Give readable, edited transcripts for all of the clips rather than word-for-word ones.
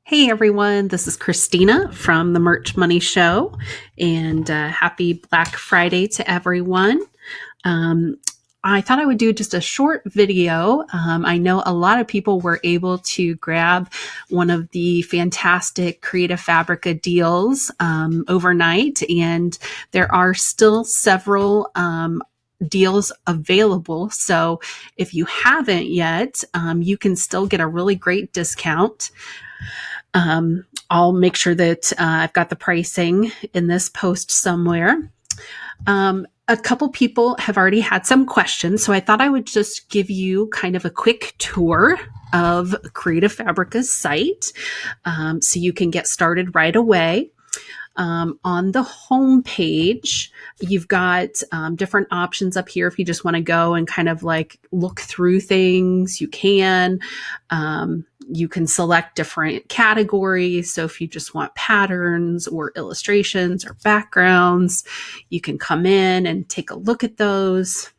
Hey everyone, this is Christina from the Merch Money Show, and happy Black Friday to everyone. Um, I thought I would do just a short video. I know a lot of people were able to grab one of the fantastic Creative Fabrica deals overnight, and there are still several deals available. So if you haven't yet, you can still get a really great discount. I'll make sure that I've got the pricing in this post somewhere. A couple people have already had some questions, so I thought I would just give you kind of a quick tour of Creative Fabrica's site so you can get started right away. On the home page, you've got different options up here. If you just want to go and kind of like look through things, you can. You can select different categories. So if you just want patterns or illustrations or backgrounds, you can come in and take a look at those.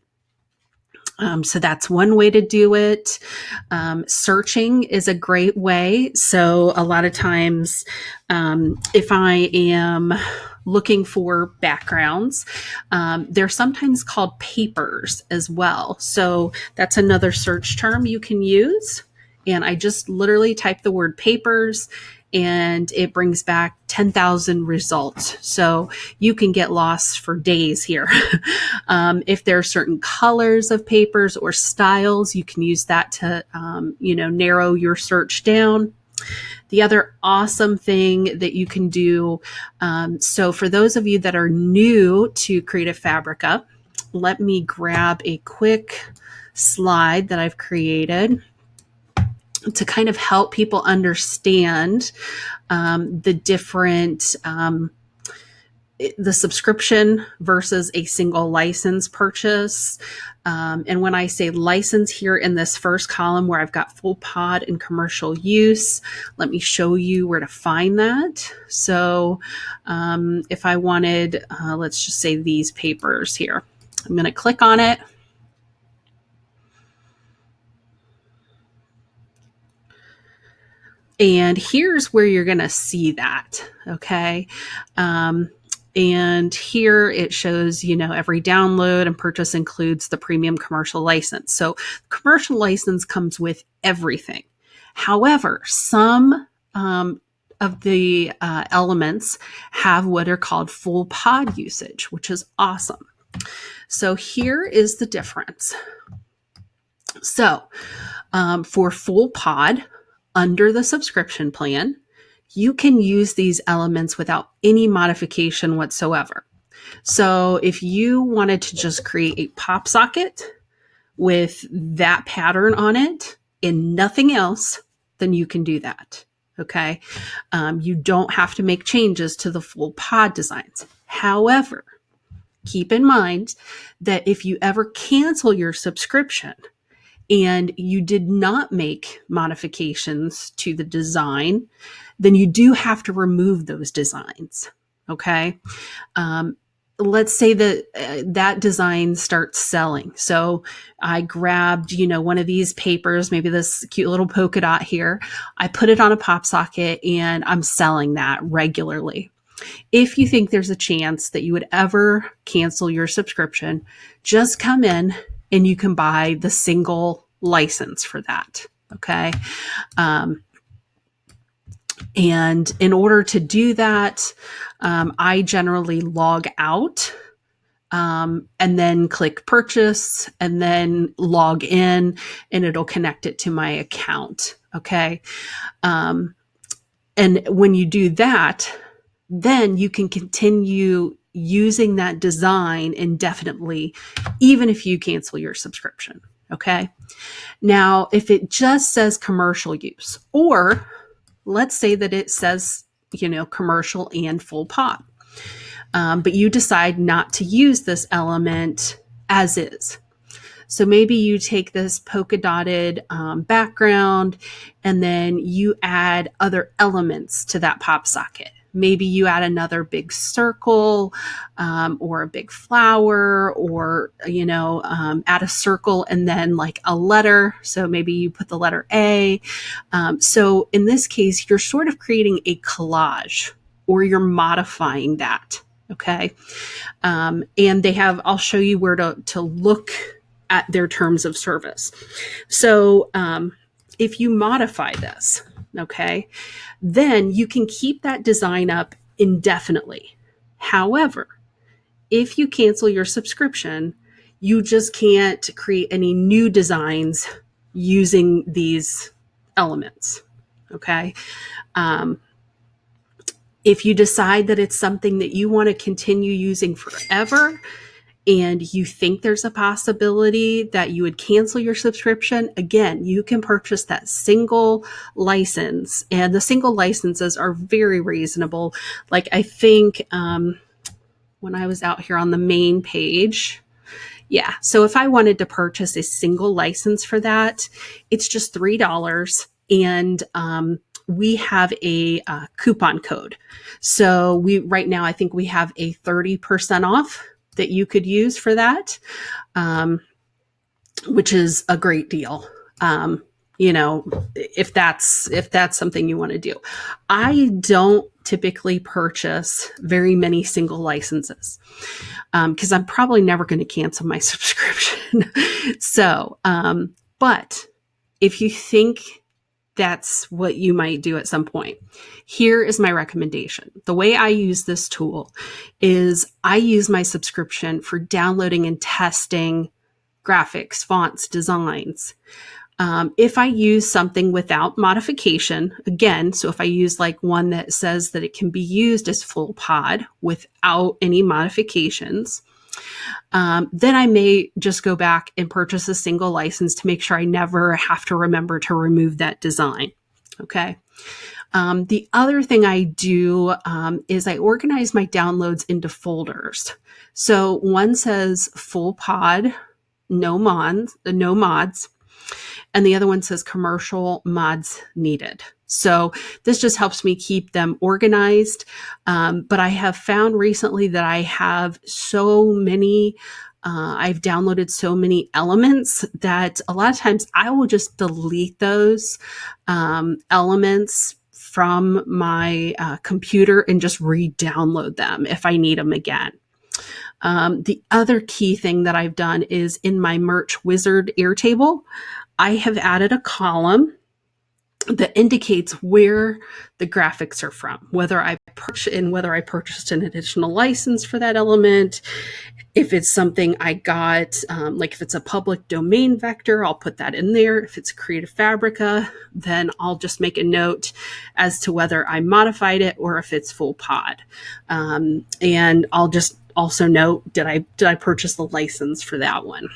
So that's one way to do it. Searching is a great way. So a lot of times, if I am looking for backgrounds, they're sometimes called papers as well. So that's another search term you can use. And I just literally type the word papers and it brings back 10,000 results. So you can get lost for days here. If there are certain colors of papers or styles, you can use that to, narrow your search down. The other awesome thing that you can do, so for those of you that are new to Creative Fabrica, let me grab a quick slide that I've created to kind of help people understand the different, the subscription versus a single license purchase. And when I say license here in this first column where I've got full pod and commercial use, let me show you where to find that. So if I wanted, let's just say these papers here, I'm going to click on it. And here's where you're going to see that. Okay. And here it shows, every download and purchase includes the premium commercial license. So commercial license comes with everything. However, some of the elements have what are called full pod usage, which is awesome. So here is the difference. So for full pod, under the subscription plan, you can use these elements without any modification whatsoever. So if you wanted to just create a pop socket with that pattern on it and nothing else, then you can do that. Okay. You don't have to make changes to the full pod designs. However, keep in mind that if you ever cancel your subscription, and you did not make modifications to the design, then you do have to remove those designs. Okay. Let's say that that design starts selling. So I grabbed, one of these papers, maybe this cute little polka dot here. I put it on a pop socket and I'm selling that regularly. If you think there's a chance that you would ever cancel your subscription, just come in and you can buy the single license for that. Okay. And in order to do that, I generally log out and then click purchase and then log in and it'll connect it to my account. Okay. And when you do that, then you can continue using that design indefinitely, even if you cancel your subscription. Okay. Now, if it just says commercial use, or let's say that it says, commercial and full pod, but you decide not to use this element as is. So maybe you take this polka dotted background and then you add other elements to that pop socket. maybe you add another big circle, or a big flower, or, add a circle and then like a letter. So maybe you put the letter A. So in this case, you're sort of creating a collage, or you're modifying that. Okay. And I'll show you where to look at their terms of service. So if you modify this, okay, then you can keep that design up indefinitely. However, if you cancel your subscription, you just can't create any new designs using these elements. Okay. If you decide that it's something that you want to continue using forever, and you think there's a possibility that you would cancel your subscription, again, you can purchase that single license. And the single licenses are very reasonable. Like, I think when I was out here on the main page, yeah. So if I wanted to purchase a single license for that, it's just $3. And we have a coupon code. So right now, I think we have a 30% off that you could use for that, which is a great deal. If that's something you want to do. I don't typically purchase very many single licenses because I'm probably never going to cancel my subscription. So, but if you think that's what you might do at some point, here is my recommendation. The way I use this tool is I use my subscription for downloading and testing graphics, fonts, designs. If I use something without modification, again, so if I use like one that says that it can be used as full pod without any modifications, then I may just go back and purchase a single license to make sure I never have to remember to remove that design. Okay. The other thing I do is I organize my downloads into folders. So one says full pod, no mods, and the other one says commercial mods needed. So this just helps me keep them organized. But I have found recently that I have so many, I've downloaded so many elements that a lot of times I will just delete those elements from my computer and just re-download them if I need them again. The other key thing that I've done is in my Merch Wizard Airtable, I have added a column that indicates where the graphics are from, whether I purchased an additional license for that element. If it's something I got, like if it's a public domain vector, I'll put that in there. If it's Creative Fabrica, then I'll just make a note as to whether I modified it or if it's full pod. And I'll just also note, did I purchase the license for that one?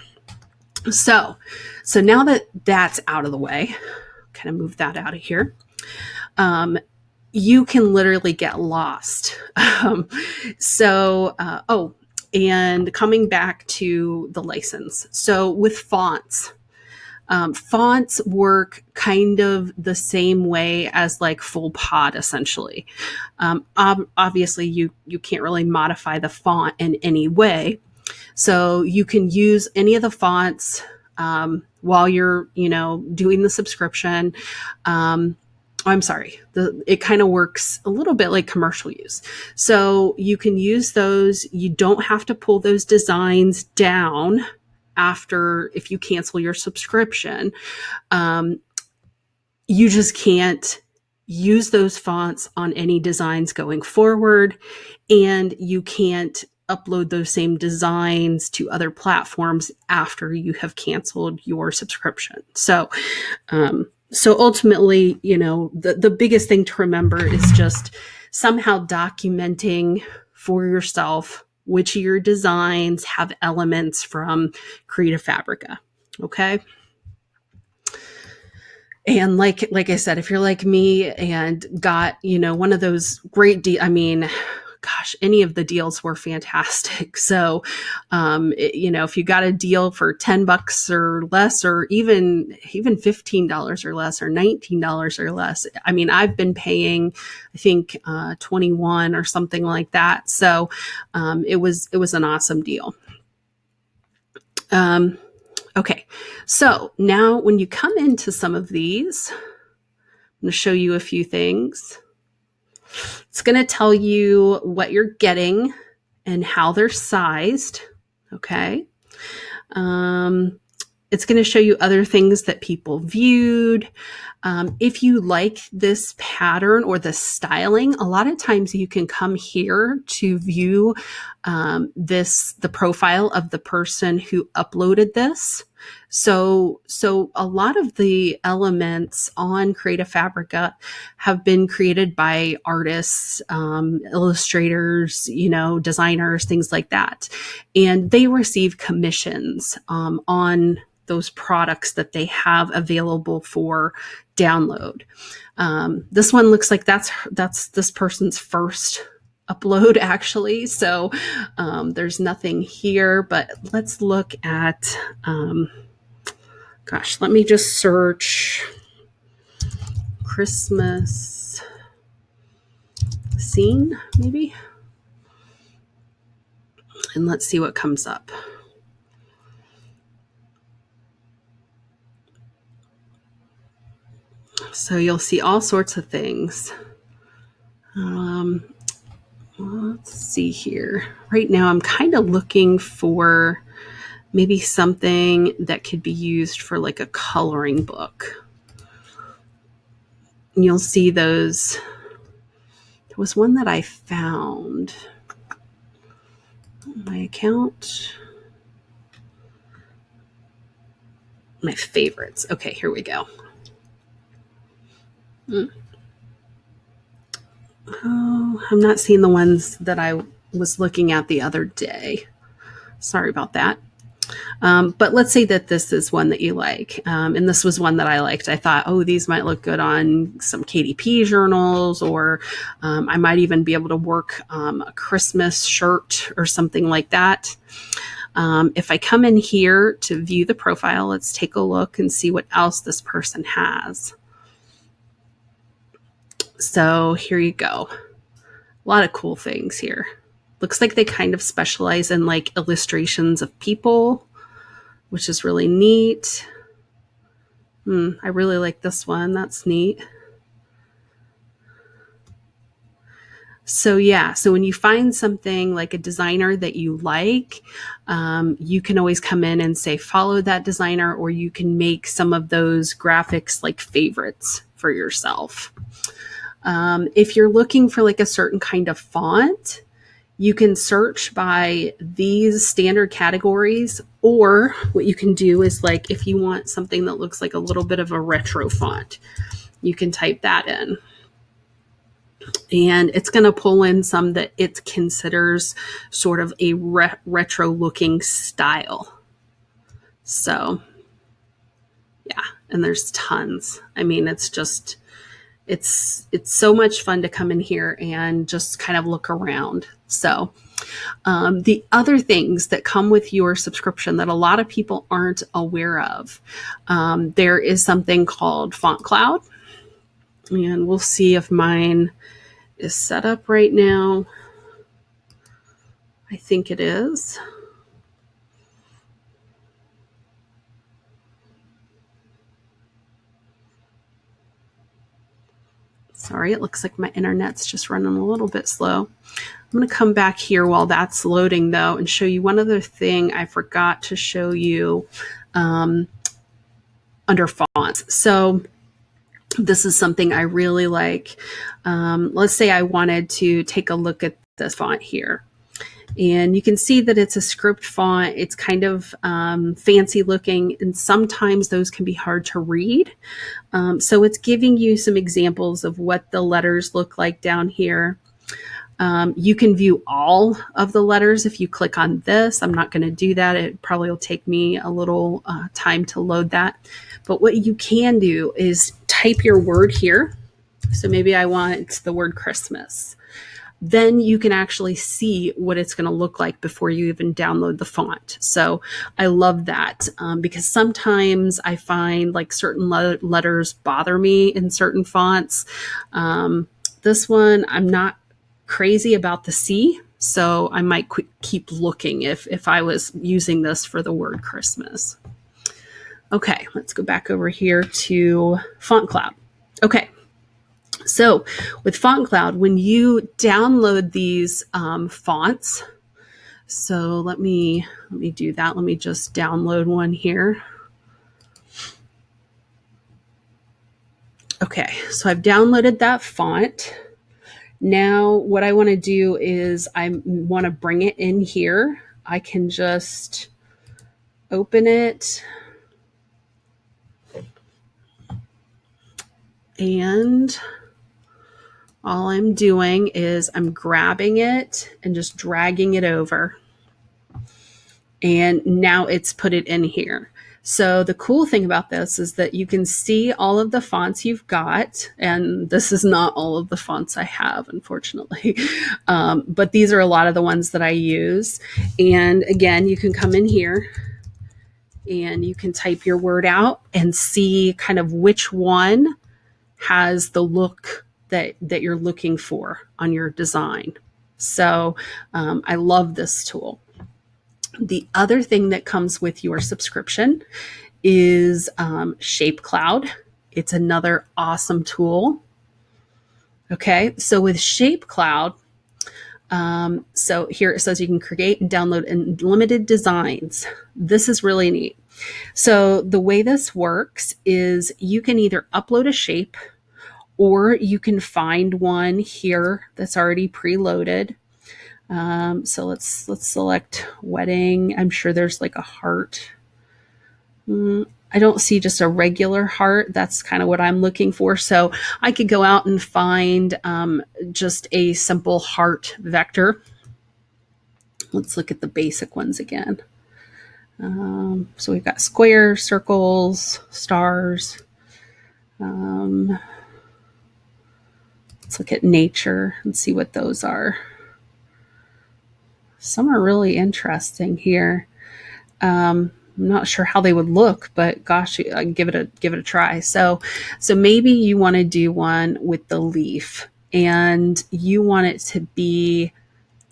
So now that that's out of the way, kind of move that out of here. You can literally get lost. And coming back to the license. So with fonts, fonts work kind of the same way as like full pod, essentially. Obviously, you can't really modify the font in any way. So you can use any of the fonts while you're, doing the subscription. I'm sorry, it kind of works a little bit like commercial use. So you can use those. You don't have to pull those designs down if you cancel your subscription. You just can't use those fonts on any designs going forward, and you can't upload those same designs to other platforms after you have canceled your subscription. So ultimately, the biggest thing to remember is just somehow documenting for yourself which of your designs have elements from Creative Fabrica. Okay. And like I said, if you're like me and got, one of those great gosh, any of the deals were fantastic. So, if you got a deal for $10 or less, or even $15 or less, or $19 or less, I mean, I've been paying, I think, 21 or something like that. So, it was an awesome deal. Okay, so now when you come into some of these, I'm going to show you a few things. It's going to tell you what you're getting and how they're sized. Okay. It's going to show you other things that people viewed. If you like this pattern or the styling, a lot of times you can come here to view the profile of the person who uploaded this. So a lot of the elements on Creative Fabrica have been created by artists, illustrators, designers, things like that. And they receive commissions on those products that they have available for download. This one looks like that's this person's first upload, actually. So there's nothing here, but let's look at, let me just search Christmas scene, maybe. And let's see what comes up. So you'll see all sorts of things. Let's see here. Right now, I'm kind of looking for maybe something that could be used for like a coloring book. And you'll see those. There was one that I found on my account. My favorites. Okay, here we go. Oh, I'm not seeing the ones that I was looking at the other day. Sorry about that. But let's say that this is one that you like. And this was one that I liked. I thought, these might look good on some KDP journals, or I might even be able to work a Christmas shirt or something like that. If I come in here to view the profile, let's take a look and see what else this person has. So here you go. A lot of cool things here. Looks like they kind of specialize in like illustrations of people, which is really neat. I really like this one. That's neat. So yeah, so when you find something like a designer that you like, you can always come in and say, follow that designer, or you can make some of those graphics like favorites for yourself. If you're looking for like a certain kind of font, you can search by these standard categories, or what you can do is, like, if you want something that looks like a little bit of a retro font, you can type that in. And it's going to pull in some that it considers sort of a retro looking style. So yeah, and there's tons. I mean, it's just, it's so much fun to come in here and just kind of look around. So the other things that come with your subscription that a lot of people aren't aware of, there is something called Font Cloud, and we'll see if mine is set up right now. I think it is. Sorry, it looks like my internet's just running a little bit slow. I'm going to come back here while that's loading, though, and show you one other thing I forgot to show you under fonts. So this is something I really like. Let's say I wanted to take a look at this font here. And you can see that it's a script font. It's kind of fancy looking, and sometimes those can be hard to read. So it's giving you some examples of what the letters look like down here. You can view all of the letters if you click on this. I'm not going to do that. It probably will take me a little time to load that. But what you can do is type your word here. So maybe I want the word Christmas. then you can actually see what it's going to look like before you even download the font. So I love that because sometimes I find like certain letters bother me in certain fonts. This one, I'm not crazy about the C, so I might keep looking if I was using this for the word Christmas. Okay, let's go back over here to Font Cloud. Okay, so with Font Cloud, when you download these fonts, so let me do that. Let me just download one here. Okay, so I've downloaded that font. Now what I want to do is I want to bring it in here. I can just open it. And all I'm doing is I'm grabbing it and just dragging it over. And now it's put it in here. So the cool thing about this is that you can see all of the fonts you've got. And this is not all of the fonts I have, unfortunately. But these are a lot of the ones that I use. And again, you can come in here and you can type your word out and see kind of which one has the look that you're looking for on your design. So I love this tool. The other thing that comes with your subscription is Shape Cloud. It's another awesome tool. Okay, so with Shape Cloud, so here it says you can create and download unlimited designs. This is really neat. So the way this works is you can either upload a shape or you can find one here that's already preloaded. So let's select wedding. I'm sure there's like a heart. I don't see just a regular heart. That's kind of what I'm looking for. So I could go out and find just a simple heart vector. Let's look at the basic ones again. So we've got squares, circles, stars. Let's look at nature and see what those are. Some are really interesting here. I'm not sure how they would look, but gosh, I give it a try. So maybe you want to do one with the leaf, and you want it to be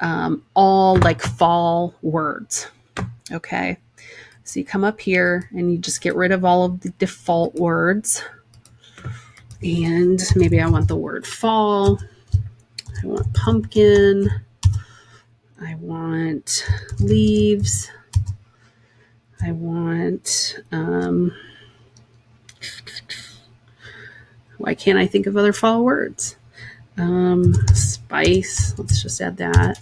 all like fall words. Okay, so you come up here and you just get rid of all of the default words, and maybe I want the word fall. I want pumpkin. I want leaves. I want, why can't I think of other fall words? Spice, let's just add that.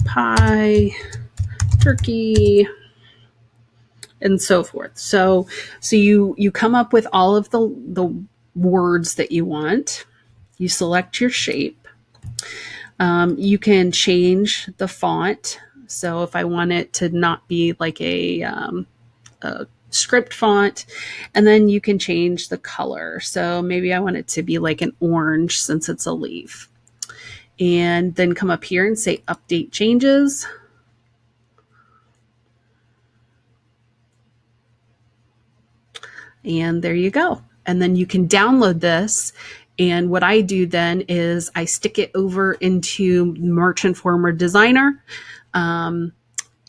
Pie, turkey, and so forth. So you come up with all of the words that you want. You select your shape. You can change the font. So if I want it to not be like a script font, and then you can change the color. So maybe I want it to be like an orange since it's a leaf. And then come up here and say update changes. And there you go. And then you can download this. And what I do then is I stick it over into Merch Informer Designer.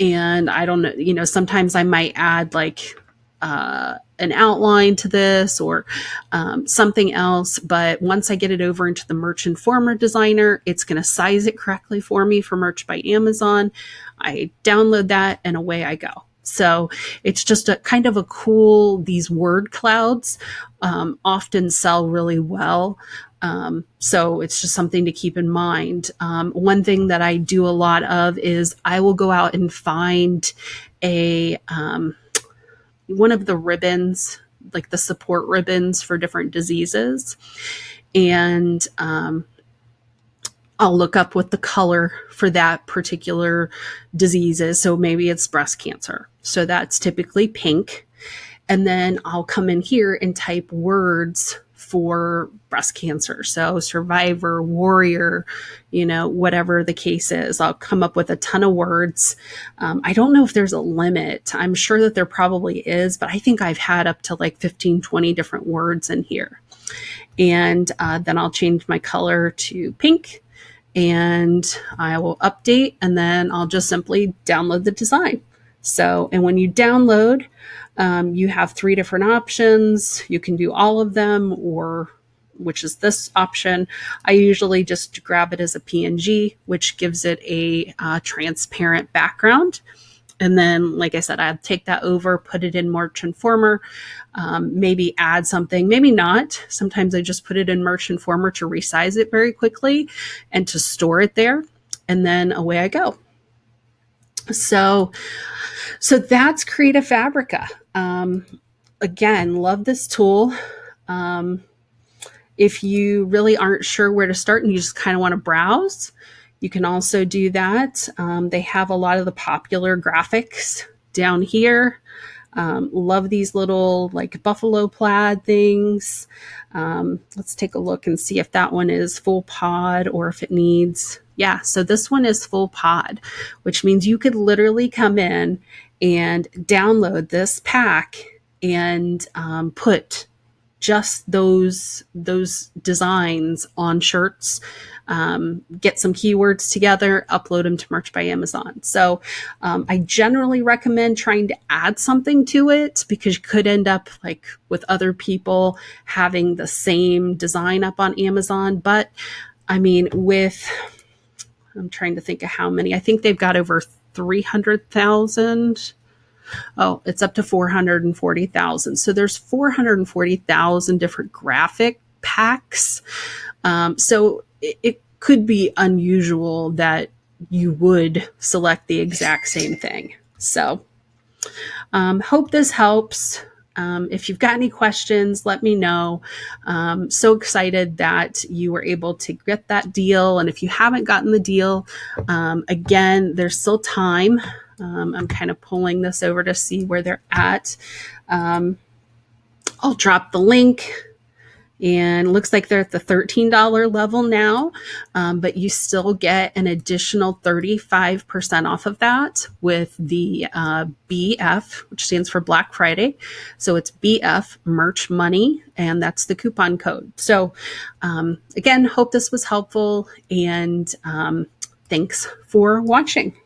And I don't know, sometimes I might add like an outline to this or something else. But once I get it over into the Merch Informer Designer, it's going to size it correctly for me for Merch by Amazon. I download that and away I go. So it's just a kind of a cool, these word clouds often sell really well. So it's just something to keep in mind. One thing that I do a lot of is I will go out and find one of the ribbons, like the support ribbons for different diseases. And I'll look up what the color for that particular disease is. So maybe it's breast cancer. So that's typically pink. And then I'll come in here and type words for breast cancer. So survivor, warrior, whatever the case is, I'll come up with a ton of words. I don't know if there's a limit. I'm sure that there probably is, but I think I've had up to like 15, 20 different words in here. And then I'll change my color to pink, and I will update, and then I'll just simply download the design. So, and when you download, you have 3 different options. You can do all of them, or which is this option. I usually just grab it as a PNG, which gives it a transparent background. And then, like I said, I'd take that over, put it in Merch Informer, maybe add something, maybe not. Sometimes I just put it in Merch Informer to resize it very quickly and to store it there. And then away I go. So that's Creative Fabrica. Again, love this tool. If you really aren't sure where to start and you just kind of want to browse, you can also do that. They have a lot of the popular graphics down here. Love these little like buffalo plaid things. Let's take a look and see if that one is full pod or if it needs. Yeah, so this one is full pod, which means you could literally come in and download this pack and put just those designs on shirts, get some keywords together, upload them to Merch by Amazon. So I generally recommend trying to add something to it, because you could end up like with other people having the same design up on Amazon. But I mean, I'm trying to think of how many. I think they've got over 300,000. Oh, it's up to 440,000. So there's 440,000 different graphic packs. So it could be unusual that you would select the exact same thing. So hope this helps. If you've got any questions, let me know. So excited that you were able to get that deal. And if you haven't gotten the deal, again, there's still time. I'm kind of pulling this over to see where they're at. I'll drop the link, and it looks like they're at the $13 level now, but you still get an additional 35% off of that with the BF, which stands for Black Friday. So it's BF Merch Money, and that's the coupon code. So again, hope this was helpful, and thanks for watching.